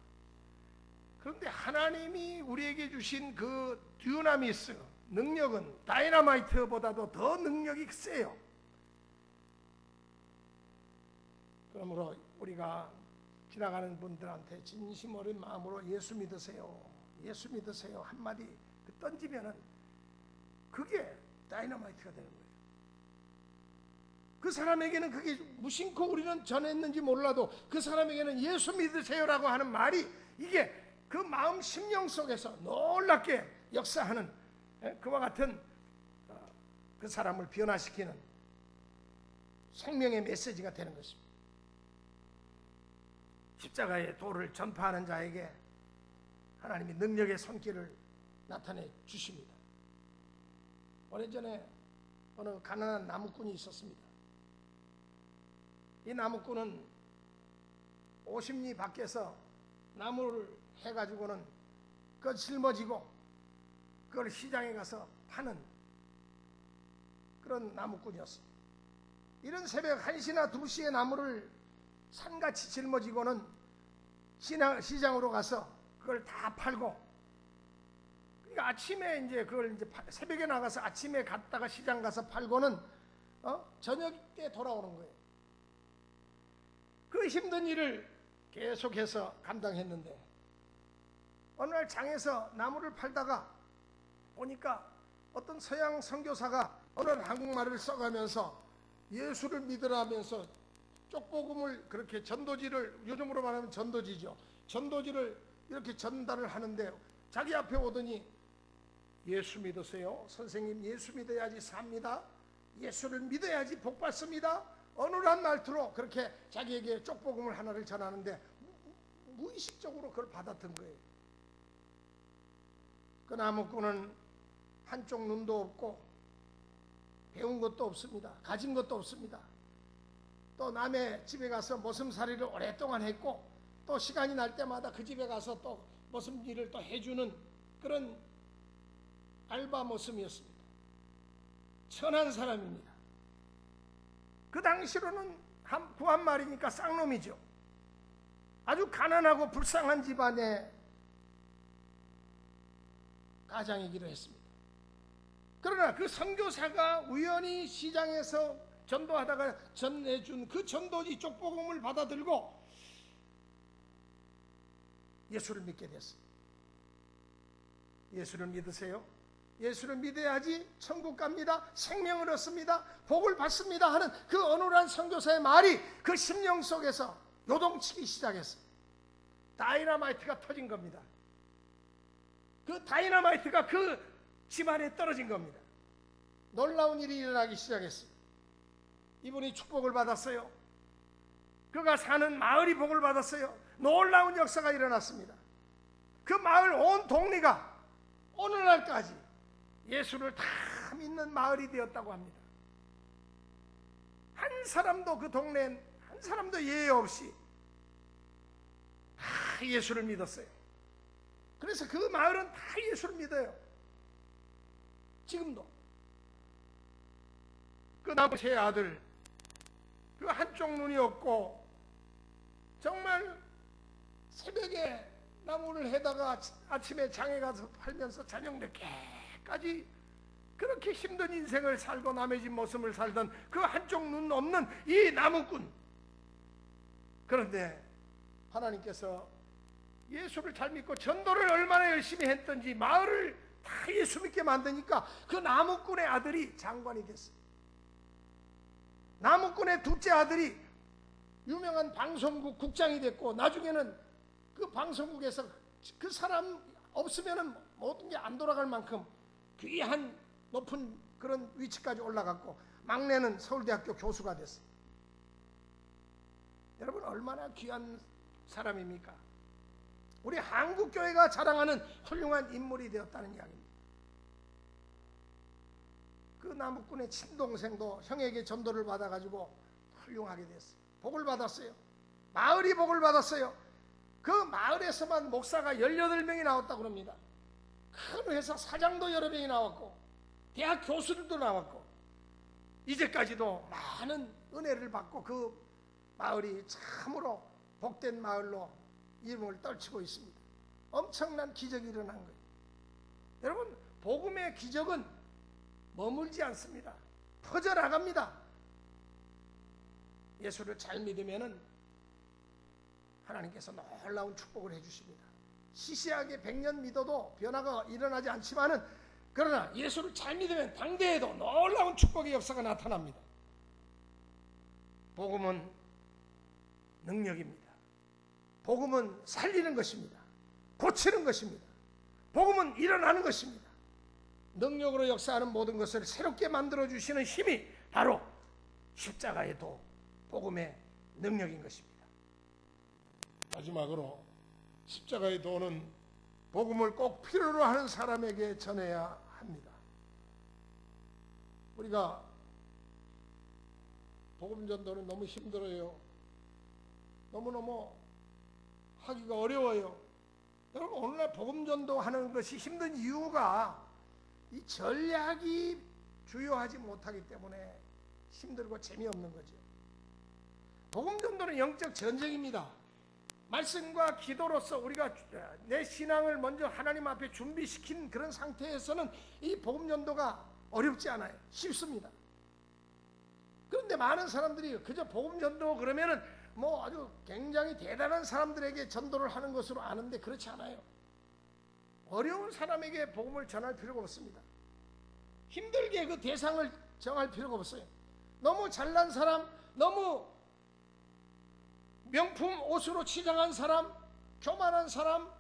A: 그런데 하나님이 우리에게 주신 그 듀나미스 능력은 다이너마이트보다도 더 능력이 세요. 그러므로 우리가 지나가는 분들한테 진심 어린 마음으로 예수 믿으세요, 예수 믿으세요 한마디 던지면은 그게 다이너마이트가 되는 거예요. 그 사람에게는 그게 무심코 우리는 전했는지 몰라도 그 사람에게는 예수 믿으세요라고 하는 말이 이게 그 마음 심령 속에서 놀랍게 역사하는 그와 같은 그 사람을 변화시키는 생명의 메시지가 되는 것입니다. 십자가의 도를 전파하는 자에게 하나님이 능력의 손길을 나타내 주십니다. 오래전에 어느 가난한 나무꾼이 있었습니다. 이 나무꾼은 50리 밖에서 나무를 해가지고는 그걸 짊어지고 그걸 시장에 가서 파는 그런 나무꾼이었습니다. 이런 새벽 1시나 2시에 나무를 산같이 짊어지고는 시장으로 가서 그걸 다 팔고, 그러니까 아침에 이제 그걸 이제 새벽에 나가서 아침에 갔다가 시장 가서 팔고는 저녁 때 돌아오는 거예요. 그 힘든 일을 계속해서 감당했는데 어느 날 장에서 나무를 팔다가 보니까 어떤 서양 선교사가 어느 날 한국말을 써가면서 예수를 믿으라면서 쪽복음을 그렇게 전도지를, 요즘으로 말하면 전도지죠, 전도지를 이렇게 전달을 하는데 자기 앞에 오더니 예수 믿으세요? 선생님, 예수 믿어야지 삽니다. 예수를 믿어야지 복 받습니다. 어눌한 말투로 그렇게 자기에게 쪽복음을 하나를 전하는데 무의식적으로 그걸 받아든 거예요. 그 나무꾼은 한쪽 눈도 없고 배운 것도 없습니다. 가진 것도 없습니다. 또 남의 집에 가서 머슴살이를 오랫동안 했고 또 시간이 날 때마다 그 집에 가서 또 머슴 일을 또 해주는 그런 알바 머슴이었습니다. 천한 사람입니다. 그 당시로는 구한 말이니까 쌍놈이죠. 아주 가난하고 불쌍한 집안의 가장이기도 했습니다. 그러나 그 선교사가 우연히 시장에서 전도하다가 전해준 그 전도지 쪽복음을 받아들고 예수를 믿게 됐습니다. 예수를 믿으세요? 예수를 믿어야지 천국 갑니다. 생명을 얻습니다. 복을 받습니다. 하는 그 어눌한 선교사의 말이 그 심령 속에서 요동치기 시작했어요. 다이너마이트가 터진 겁니다. 그 다이너마이트가 그 집안에 떨어진 겁니다. 놀라운 일이 일어나기 시작했어요. 이분이 축복을 받았어요. 그가 사는 마을이 복을 받았어요. 놀라운 역사가 일어났습니다. 그 마을 온 동네가 오늘날까지 예수를 다 믿는 마을이 되었다고 합니다. 한 사람도 그 동네엔 한 사람도 예외 없이 다 예수를 믿었어요. 그래서 그 마을은 다 예수를 믿어요. 지금도. 그 나무 세 아들, 그 한쪽 눈이 없고 정말 새벽에 나무를 해다가 아침에 장에 가서 팔면서 저녁 늦게까지 그렇게 힘든 인생을 살고 남의 집 모습을 살던 그 한쪽 눈 없는 이 나무꾼. 그런데 하나님께서 예수를 잘 믿고 전도를 얼마나 열심히 했던지 마을을 다 예수 믿게 만드니까 그 나무꾼의 아들이 장관이 됐어요. 나무꾼의 둘째 아들이 유명한 방송국 국장이 됐고, 나중에는 그 방송국에서 그 사람 없으면 모든 게 안 돌아갈 만큼 귀한 높은 그런 위치까지 올라갔고, 막내는 서울대학교 교수가 됐어요. 여러분, 얼마나 귀한 사람입니까? 우리 한국교회가 자랑하는 훌륭한 인물이 되었다는 이야기입니다. 그 나무꾼의 친동생도 형에게 전도를 받아가지고 훌륭하게 됐어요. 복을 받았어요. 마을이 복을 받았어요. 그 마을에서만 목사가 18명이 나왔다고 합니다. 큰 회사 사장도 여러 명이 나왔고 대학 교수들도 나왔고, 이제까지도 많은 은혜를 받고 그 마을이 참으로 복된 마을로 이름을 떨치고 있습니다. 엄청난 기적이 일어난 거예요. 여러분, 복음의 기적은 머물지 않습니다. 퍼져나갑니다. 예수를 잘 믿으면은 하나님께서 놀라운 축복을 해주십니다. 시시하게 100년 믿어도 변화가 일어나지 않지만은, 그러나 예수를 잘 믿으면 당대에도 놀라운 축복의 역사가 나타납니다. 복음은 능력입니다. 복음은 살리는 것입니다. 고치는 것입니다. 복음은 일어나는 것입니다. 능력으로 역사하는 모든 것을 새롭게 만들어주시는 힘이 바로 십자가의 도, 복음의 능력인 것입니다. 마지막으로 십자가의 도는 복음을 꼭 필요로 하는 사람에게 전해야 합니다. 우리가 복음 전도는 너무 힘들어요. 너무너무 하기가 어려워요. 여러분, 오늘날 복음 전도하는 것이 힘든 이유가 이 전략이 주요하지 못하기 때문에 힘들고 재미없는 거죠. 복음 전도는 영적 전쟁입니다. 말씀과 기도로서 우리가 내 신앙을 먼저 하나님 앞에 준비시킨 그런 상태에서는 이 복음 전도가 어렵지 않아요. 쉽습니다. 그런데 많은 사람들이 그저 복음 전도 그러면은 뭐 아주 굉장히 대단한 사람들에게 전도를 하는 것으로 아는데, 그렇지 않아요. 어려운 사람에게 복음을 전할 필요가 없습니다. 힘들게 그 대상을 정할 필요가 없어요. 너무 잘난 사람, 너무 명품 옷으로 치장한 사람, 교만한 사람,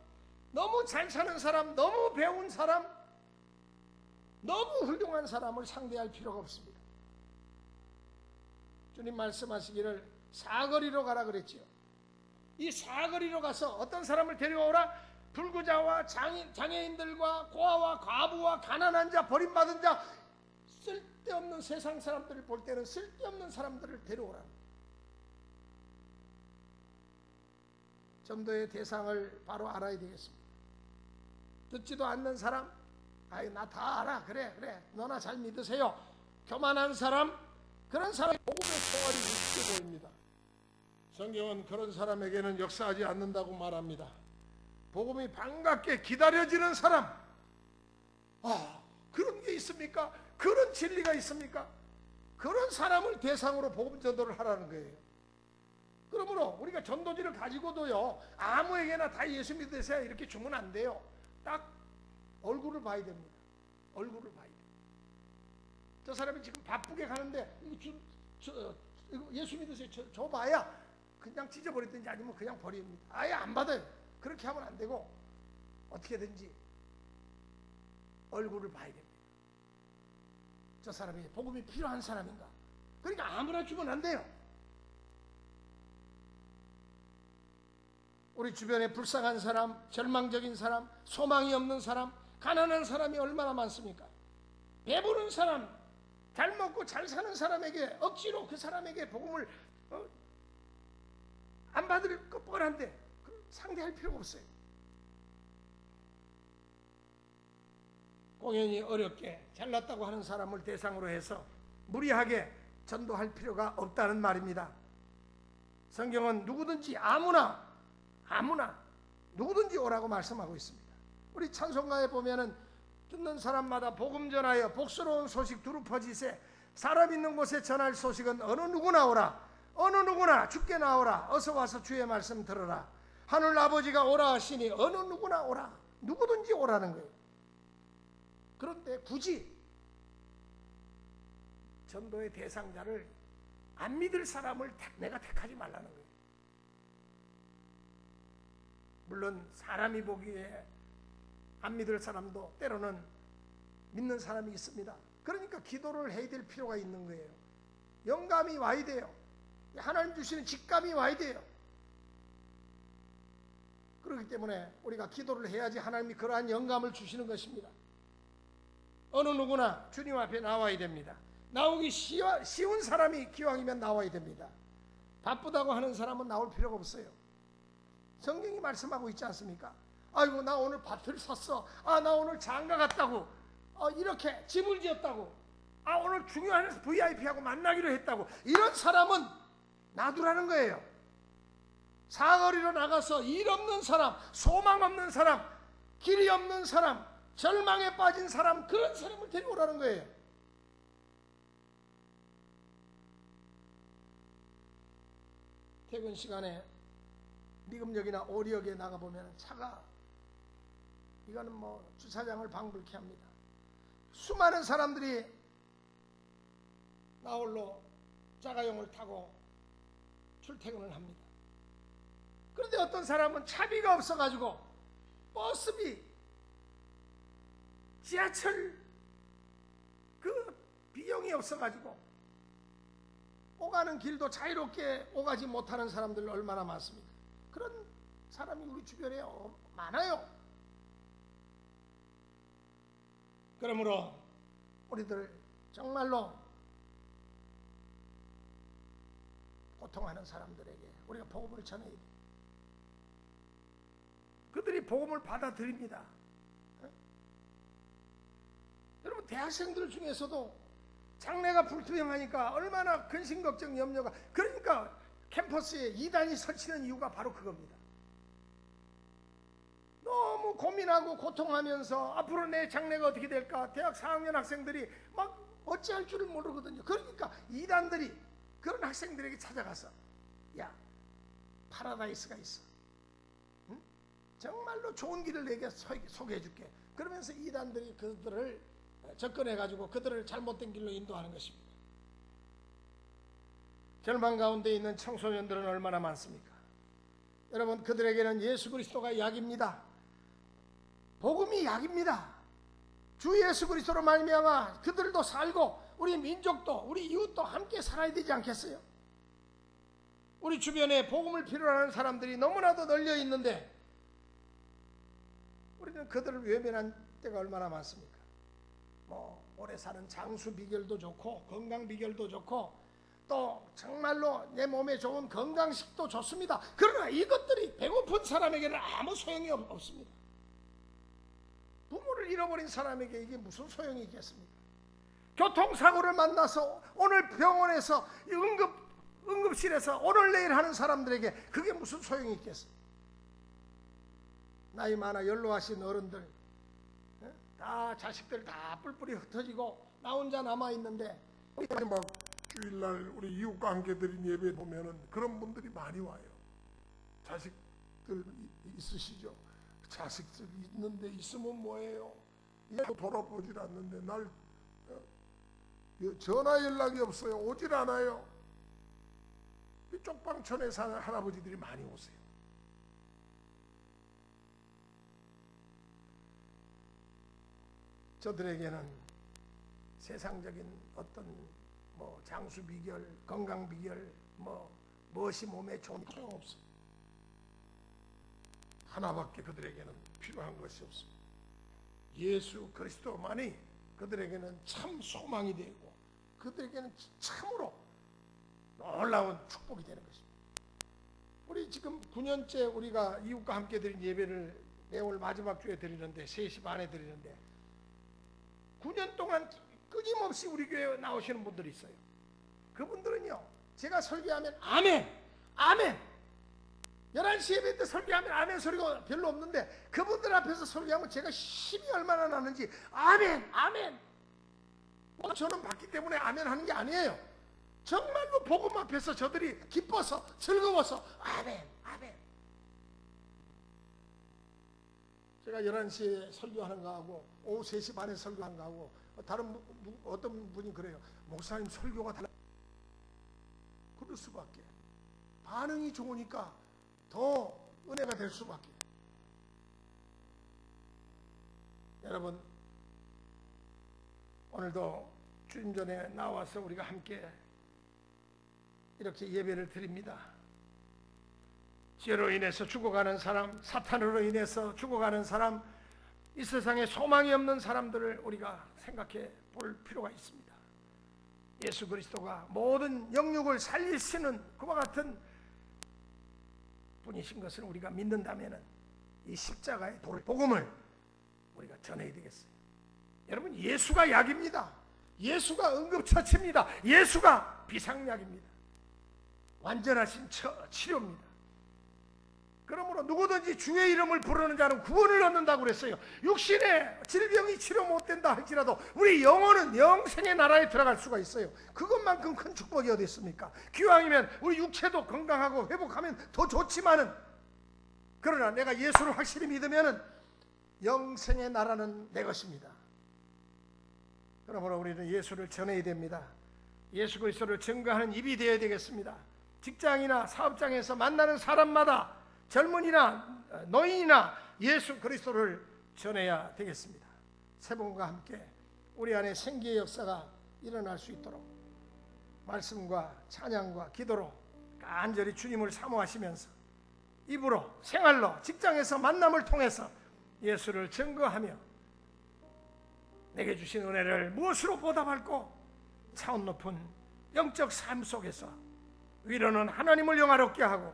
A: 너무 잘 사는 사람, 너무 배운 사람, 너무 훌륭한 사람을 상대할 필요가 없습니다. 주님 말씀하시기를 사거리로 가라 그랬지요. 이 사거리로 가서 어떤 사람을 데려오라? 불구자와 장애인들과 고아와 과부와 가난한 자, 버림받은 자, 쓸데없는 세상 사람들을 볼 때는 쓸데없는 사람들을 데려오라. 전도의 대상을 바로 알아야 되겠습니다. 듣지도 않는 사람, 아유 나 다 알아, 그래 너나 잘 믿으세요. 교만한 사람, 그런 사람이 복음의 총알이 우습게 보입니다. 성경은 그런 사람에게는 역사하지 않는다고 말합니다. 복음이 반갑게 기다려지는 사람, 그런 게 있습니까? 그런 진리가 있습니까? 그런 사람을 대상으로 복음 전도를 하라는 거예요. 그러므로 우리가 전도지를 가지고도요, 아무에게나 다 예수 믿으세요 이렇게 주면 안 돼요. 딱 얼굴을 봐야 됩니다. 얼굴을 봐야 돼요. 저 사람이 지금 바쁘게 가는데 이거 예수 믿으세요 줘봐야 그냥 찢어버리든지 아니면 그냥 버립니다. 아예 안 받아요. 그렇게 하면 안 되고 어떻게든지 얼굴을 봐야 됩니다. 저 사람이 복음이 필요한 사람인가? 그러니까 아무나 주면 안 돼요. 우리 주변에 불쌍한 사람, 절망적인 사람, 소망이 없는 사람, 가난한 사람이 얼마나 많습니까? 배부른 사람, 잘 먹고 잘 사는 사람에게 억지로 그 사람에게 복음을 안 받을 것 뻔한데 상대할 필요가 없어요. 공연이 어렵게 잘났다고 하는 사람을 대상으로 해서 무리하게 전도할 필요가 없다는 말입니다. 성경은 누구든지 아무나 누구든지 오라고 말씀하고 있습니다. 우리 찬송가에 보면은 듣는 사람마다 복음 전하여 복스러운 소식 두루 퍼지세 사람 있는 곳에 전할 소식은 어느 누구나 오라 어느 누구나 주께 나오라 어서 와서 주의 말씀 들으라 하늘 아버지가 오라 하시니 어느 누구나 오라 누구든지 오라는 거예요. 그런데 굳이 전도의 대상자를 안 믿을 사람을 내가 택하지 말라는 거예요. 물론 사람이 보기에 안 믿을 사람도 때로는 믿는 사람이 있습니다. 그러니까 기도를 해야 될 필요가 있는 거예요. 영감이 와야 돼요. 하나님 주시는 직감이 와야 돼요. 그렇기 때문에 우리가 기도를 해야지 하나님이 그러한 영감을 주시는 것입니다. 어느 누구나 주님 앞에 나와야 됩니다. 나오기 쉬운 사람이 기왕이면 나와야 됩니다. 바쁘다고 하는 사람은 나올 필요가 없어요. 성경이 말씀하고 있지 않습니까? 아이고 나 오늘 밭을 샀어. 나 오늘 장가 갔다고. 이렇게 집을 지었다고. 오늘 중요한 VIP하고 만나기로 했다고. 이런 사람은 놔두라는 거예요. 사거리로 나가서 일 없는 사람, 소망 없는 사람, 길이 없는 사람, 절망에 빠진 사람, 그런 사람을 데리고 오라는 거예요. 퇴근 시간에 미금역이나 오리역에 나가보면 차가 이거는 뭐 주차장을 방불케 합니다. 수많은 사람들이 나홀로 자가용을 타고 출퇴근을 합니다. 그런데 어떤 사람은 차비가 없어가지고 버스비, 지하철 그 비용이 없어가지고 오가는 길도 자유롭게 오가지 못하는 사람들 얼마나 많습니까? 그런 사람이 우리 주변에 많아요. 그러므로 우리들 정말로 고통하는 사람들에게 우리가 복음을 전해야 돼. 그들이 복음을 받아들입니다. 여러분 대학생들 중에서도 장래가 불투명하니까 얼마나 근심 걱정 염려가 그러니까 캠퍼스에 이단이 설치는 이유가 바로 그겁니다. 너무 고민하고 고통하면서 앞으로 내 장래가 어떻게 될까 대학 4학년 학생들이 막 어찌할 줄을 모르거든요. 그러니까 이단들이 그런 학생들에게 찾아가서 야 파라다이스가 있어. 응? 정말로 좋은 길을 내게 소개해 줄게. 그러면서 이단들이 그들을 접근해가지고 그들을 잘못된 길로 인도하는 것입니다. 절망 가운데 있는 청소년들은 얼마나 많습니까? 여러분 그들에게는 예수 그리스도가 약입니다. 복음이 약입니다. 주 예수 그리스도로 말미암아 그들도 살고 우리 민족도 우리 이웃도 함께 살아야 되지 않겠어요? 우리 주변에 복음을 필요로 하는 사람들이 너무나도 널려 있는데 우리는 그들을 외면한 때가 얼마나 많습니까? 뭐 오래 사는 장수 비결도 좋고 건강 비결도 좋고 또 정말로 내 몸에 좋은 건강식도 좋습니다. 그러나 이것들이 배고픈 사람에게는 아무 소용이 없습니다. 부모를 잃어버린 사람에게 이게 무슨 소용이 있겠습니까? 교통사고를 만나서 오늘 병원에서 응급실에서 오늘 내일 하는 사람들에게 그게 무슨 소용이 있겠습니까? 나이 많아 연로하신 어른들 다 자식들 다 뿔뿔이 흩어지고 나 혼자 남아있는데
B: 막 주일날 우리 이웃과 함께 드린 예배 보면은 그런 분들이 많이 와요. 자식들 있으시죠? 자식들 있는데 있으면 뭐예요? 얘도 돌아보질 않는데 날 전화 연락이 없어요. 오질 않아요. 쪽방촌에 사는 할아버지들이 많이 오세요.
A: 저들에게는 세상적인 어떤 뭐 장수 비결, 건강 비결, 무엇이 몸에 좋은 게 없어요.
B: 하나밖에 그들에게는 필요한 것이 없습니다.
A: 예수 그리스도만이 그들에게는 참 소망이 되고 그들에게는 참으로 놀라운 축복이 되는 것입니다. 우리 지금 9년째 우리가 이웃과 함께 드린 예배를 매월 마지막 주에 드리는데 3시 반에 드리는데 9년 동안 끊임없이 우리 교회에 나오시는 분들이 있어요. 그분들은요, 제가 설교하면 아멘, 아멘. 11시 예배 때 설교하면 아멘 소리가 별로 없는데 그분들 앞에서 설교하면 제가 힘이 얼마나 나는지 아멘, 아멘. 저는 받기 때문에 아멘 하는 게 아니에요. 정말로 복음 앞에서 저들이 기뻐서 즐거워서 아멘, 아멘. 제가 11시에 설교하는 거하고 오후 3시 반에 설교하는 거하고 다른 어떤 분이 그래요. 목사님 설교가 달라. 그럴 수밖에. 반응이 좋으니까 더 은혜가 될 수밖에. 여러분, 오늘도 주님 전에 나와서 우리가 함께 이렇게 예배를 드립니다. 죄로 인해서 죽어가는 사람, 사탄으로 인해서 죽어가는 사람, 이 세상에 소망이 없는 사람들을 우리가 생각해 볼 필요가 있습니다. 예수 그리스도가 모든 영육을 살리시는 그와 같은 분이신 것을 우리가 믿는다면 이 십자가의 복음을 우리가 전해야 되겠어요. 여러분, 예수가 약입니다. 예수가 응급처치입니다. 예수가 비상약입니다. 완전하신 치료입니다. 그러므로 누구든지 주의 이름을 부르는 자는 구원을 얻는다고 그랬어요. 육신의 질병이 치료 못된다 할지라도 우리 영혼은 영생의 나라에 들어갈 수가 있어요. 그것만큼 큰 축복이 어디 있습니까? 기왕이면 우리 육체도 건강하고 회복하면 더 좋지만은, 그러나 내가 예수를 확실히 믿으면은 영생의 나라는 내 것입니다. 그러므로 우리는 예수를 전해야 됩니다. 예수 그리스도를 증거하는 입이 되어야 되겠습니다. 직장이나 사업장에서 만나는 사람마다 젊은이나 노인이나 예수 그리스도를 전해야 되겠습니다. 세 분과 함께 우리 안에 생기의 역사가 일어날 수 있도록 말씀과 찬양과 기도로 간절히 주님을 사모하시면서 입으로, 생활로, 직장에서 만남을 통해서 예수를 증거하며 내게 주신 은혜를 무엇으로 보답할꼬? 차원 높은 영적 삶 속에서 위로는 하나님을 영화롭게 하고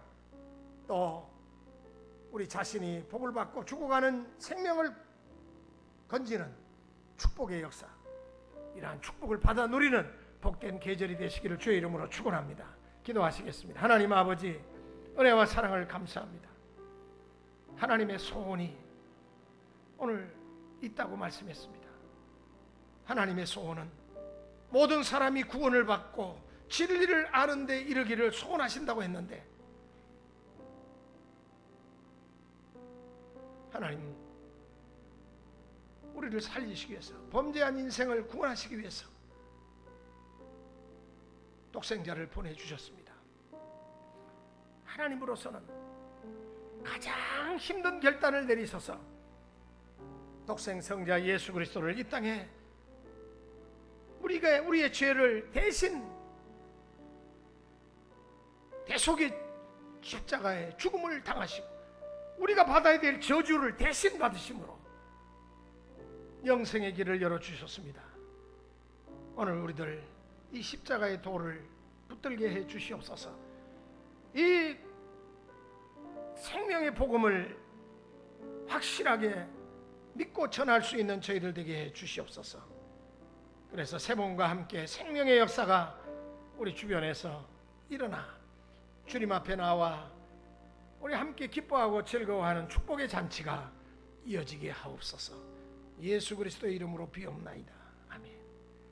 A: 또 우리 자신이 복을 받고 죽어가는 생명을 건지는 축복의 역사, 이러한 축복을 받아 누리는 복된 계절이 되시기를 주의 이름으로 축원합니다. 기도하시겠습니다. 하나님 아버지, 은혜와 사랑을 감사합니다. 하나님의 소원이 오늘 있다고 말씀했습니다. 하나님의 소원은 모든 사람이 구원을 받고 진리를 아는 데 이르기를 소원하신다고 했는데, 하나님, 우리를 살리시기 위해서, 범죄한 인생을 구원하시기 위해서 독생자를 보내주셨습니다. 하나님으로서는 가장 힘든 결단을 내리셔서 독생 성자 예수 그리스도를 이 땅에 우리의 죄를 대신 대속의 십자가의 죽음을 당하시고 우리가 받아야 될 저주를 대신 받으심으로 영생의 길을 열어주셨습니다. 오늘 우리들 이 십자가의 도를 붙들게 해 주시옵소서. 이 생명의 복음을 확실하게 믿고 전할 수 있는 저희들 되게 해 주시옵소서. 그래서 세 분과 함께 생명의 역사가 우리 주변에서 일어나 주님 앞에 나와 우리 함께 기뻐하고 즐거워하는 축복의 잔치가 이어지게 하옵소서. 예수 그리스도의 이름으로 비옵나이다.